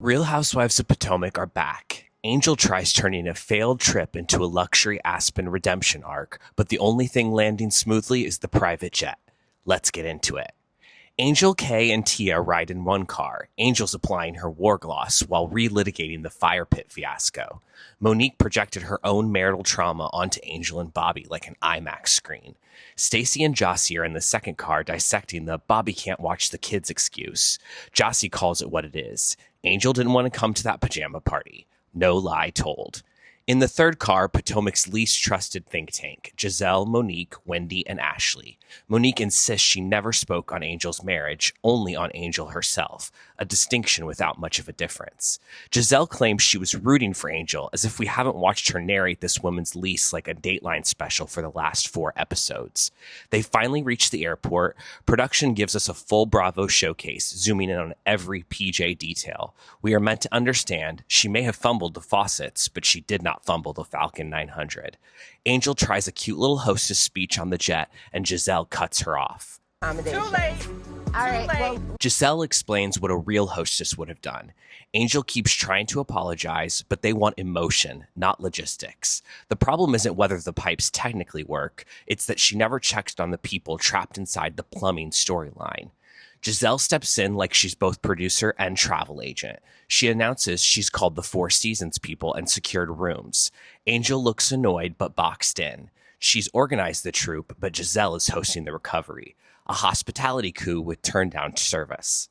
Real Housewives of Potomac are back. Angel tries turning a failed trip into a luxury Aspen redemption arc, but the only thing landing smoothly is the private jet. Let's get into it. Angel, Kay, and Tia ride in one car, Angel's applying her war gloss while relitigating the fire pit fiasco. Monique projected her own marital trauma onto Angel and Bobby like an IMAX screen. Stacey and Jassi are in the second car dissecting the Bobby can't watch the kids excuse. Jassi calls it what it is. Angel didn't want to come to that pajama party. No lie told. In the third car, Potomac's least trusted think tank, Gizelle, Monique, Wendy, and Ashley. Monique insists she never spoke on Angel's marriage, only on Angel herself, a distinction without much of a difference. Gizelle claims she was rooting for Angel, as if we haven't watched her narrate this woman's lease like a Dateline special for the last 4 episodes. They finally reach the airport. Production gives us a full Bravo showcase, zooming in on every PJ detail. We are meant to understand she may have fumbled the faucets, but she did not fumble the Falcon 900. Angel tries a cute little hostess speech on the jet, and Gizelle cuts her off. Too late. All right, well, Gizelle explains what a real hostess would have done. Angel keeps trying to apologize, but they want emotion, not logistics. The problem isn't whether the pipes technically work, it's that she never checked on the people trapped inside the plumbing storyline. Gizelle steps in like she's both producer and travel agent. She announces she's called the Four Seasons people and secured rooms. Angel looks annoyed but boxed in. She's organized the troupe, but Gizelle is hosting the recovery. A hospitality coup with turn-down service.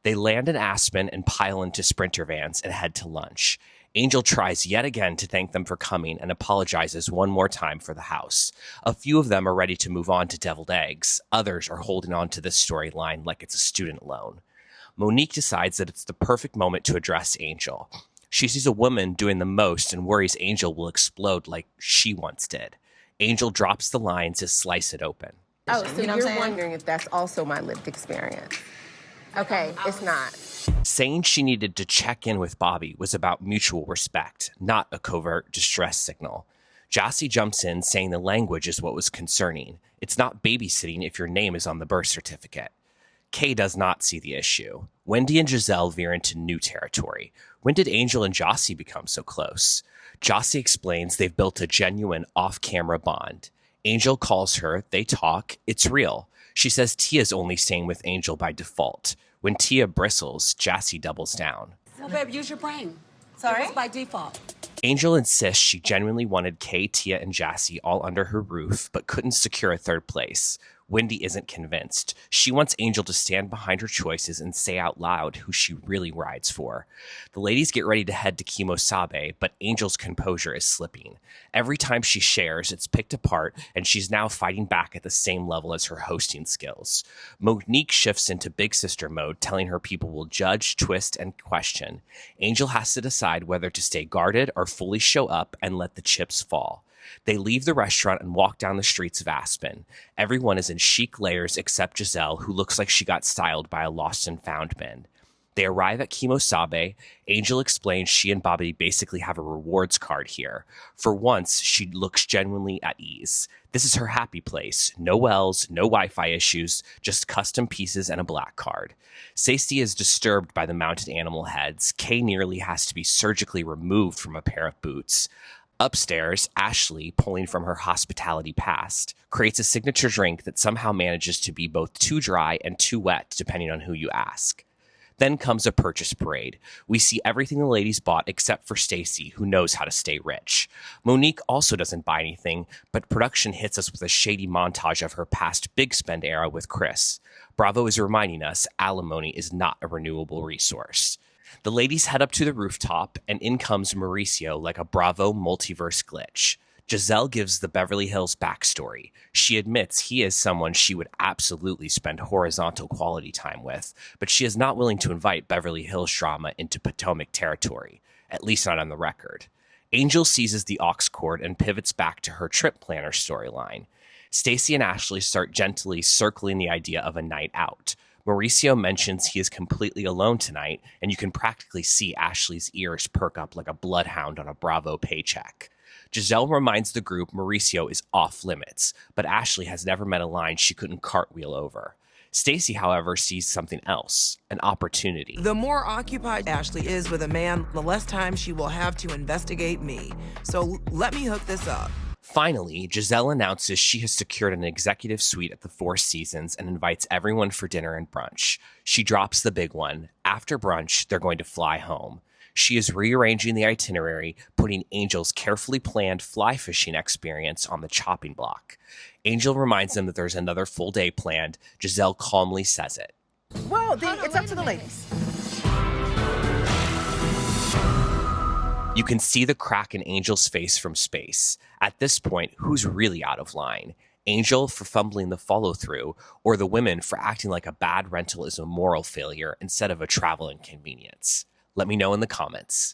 They land in Aspen and pile into Sprinter vans and head to lunch. Angel tries yet again to thank them for coming and apologizes one more time for the house. A few of them are ready to move on to deviled eggs. Others are holding on to this storyline like it's a student loan. Monique decides that it's the perfect moment to address Angel. She sees a woman doing the most and worries Angel will explode like she once did. Angel drops the line to slice it open. Oh, so you're wondering if that's also my lived experience. Okay, it's not. Saying she needed to check in with Bobby was about mutual respect, not a covert distress signal. Jassi jumps in, saying the language is what was concerning. It's not babysitting if your name is on the birth certificate. Kay does not see the issue. Wendy and Gizelle veer into new territory. When did Angel and Jassi become so close? Jassi explains they've built a genuine off-camera bond. Angel calls her, they talk, it's real. She says Tia's only staying with Angel by default. When Tia bristles, Jassi doubles down. Well, babe, use your brain. sorry? It's by default. Angel insists she genuinely wanted Kay, Tia, and Jassi all under her roof, but couldn't secure a third place. Wendy isn't convinced. She wants Angel to stand behind her choices and say out loud who she really rides for. The ladies get ready to head to Kemo Sabe, but Angel's composure is slipping. Every time she shares, it's picked apart, and she's now fighting back at the same level as her hosting skills. Monique shifts into big sister mode, telling her people will judge, twist, and question. Angel has to decide whether to stay guarded or fully show up and let the chips fall. They leave the restaurant and walk down the streets of Aspen. Everyone is in chic layers except Gizelle, who looks like she got styled by a lost and found man. They arrive at Kemo Sabe. Angel explains she and Bobby basically have a rewards card here. For once, she looks genuinely at ease. This is her happy place. No wells, no Wi-Fi issues, just custom pieces and a black card. Stacey is disturbed by the mounted animal heads. Kay nearly has to be surgically removed from a pair of boots. Upstairs, Ashley, pulling from her hospitality past, creates a signature drink that somehow manages to be both too dry and too wet, depending on who you ask. Then comes a purchase parade. We see everything the ladies bought except for Stacey, who knows how to stay rich. Monique also doesn't buy anything, but production hits us with a shady montage of her past big spend era with Chris. Bravo is reminding us alimony is not a renewable resource. The ladies head up to the rooftop, and in comes Mauricio like a Bravo multiverse glitch. Gizelle gives the Beverly Hills backstory. She admits he is someone she would absolutely spend horizontal quality time with, but she is not willing to invite Beverly Hills drama into Potomac territory, at least not on the record. Angel seizes the aux cord and pivots back to her trip planner storyline. Stacey and Ashley start gently circling the idea of a night out. Mauricio mentions he is completely alone tonight, and you can practically see Ashley's ears perk up like a bloodhound on a Bravo paycheck. Gizelle reminds the group Mauricio is off limits, but Ashley has never met a line she couldn't cartwheel over. Stacey, however, sees something else, an opportunity. The more occupied Ashley is with a man, the less time she will have to investigate me. So let me hook this up. Finally, Gizelle announces she has secured an executive suite at the Four Seasons and invites everyone for dinner and brunch. She drops the big one. After brunch, they're going to fly home. She is rearranging the itinerary, putting Angel's carefully planned fly fishing experience on the chopping block. Angel reminds them that there's another full day planned. Gizelle calmly says it. Well, it's up to the ladies. You can see the crack in Angel's face from space. At this point, who's really out of line? Angel for fumbling the follow-through, or the women for acting like a bad rental is a moral failure instead of a travel inconvenience? Let me know in the comments.